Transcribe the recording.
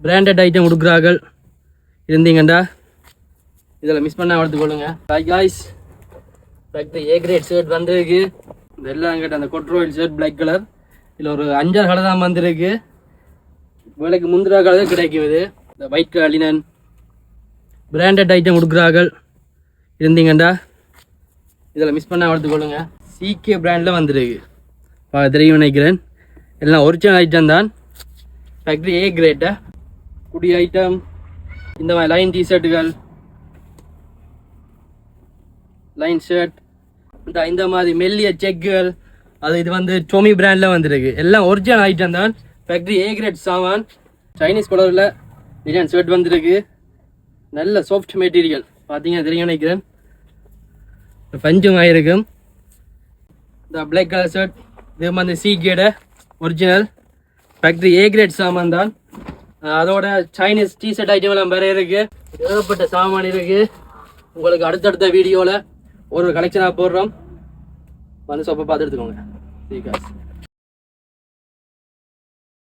Branded item கொடுக்குறார்கள். இருந்தீங்கண்டா இதில் மிஸ் பண்ண எடுத்துக்கொள்ளுங்க. காய்ஸ் ஃபேக்ட்ரி ஏ கிரேட் ஷர்ட் வந்திருக்கு. இந்த எல்லாம் கேட்ட அந்த கொட்ரோயில் ஷர்ட் பிளாக் கலர். இதில் ஒரு 5-6 கலர் தான் வந்திருக்கு. விலைக்கு முந்திரா கலர் கிடைக்கும். இது இந்த white colour linen branded item கொடுக்குறார்கள். இருந்தீங்கண்டா இதில் மிஸ் பண்ண எடுத்துக்கொள்ளுங்க. சிகே பிராண்டில் வந்துருக்கு. தெரியும் நினைக்கிறேன். எல்லாம் ஒரிஜினல் ஐட்டம் தான். ஃபேக்ட்ரி ஏ கிரேட்டா குடி ஐட்டம். இந்த மாதிரி லைன் டிஷர்ட்டுகள், லைன் ஷர்ட், இந்த மாதிரி மெல்லிய செக்குகள், அது இது வந்து டோமி பிராண்டில் வந்துருக்கு. எல்லாம் ஒரிஜினல் ஐட்டம் தான். ஃபேக்ட்ரி ஏ கிரேட் சாமான். சைனீஸ் கலரில் டிசைன் ஷர்ட் வந்துருக்கு. நல்ல சாஃப்ட் மெட்டீரியல். பார்த்தீங்கன்னா தெரியும் நினைக்கிறேன். பஞ்சும் ஆகிருக்கும். இந்த பிளாக் கலர் ஷர்ட் இது வந்து சிகேட ஒரிஜினல் ஃபேக்ட்ரி ஏ கிரேட் சாமான் தான். அதோட சைனீஸ் டிஷர்ட் ஐட்டம் எல்லாம் வேற இருக்கு. ஏகப்பட்ட சாமான் இருக்கு. உங்களுக்கு அடுத்தடுத்த வீடியோவில் ஒரு கலெக்ஷனாக போடுறோம். வந்து சோப்பை பார்த்து எடுத்துக்கோங்க.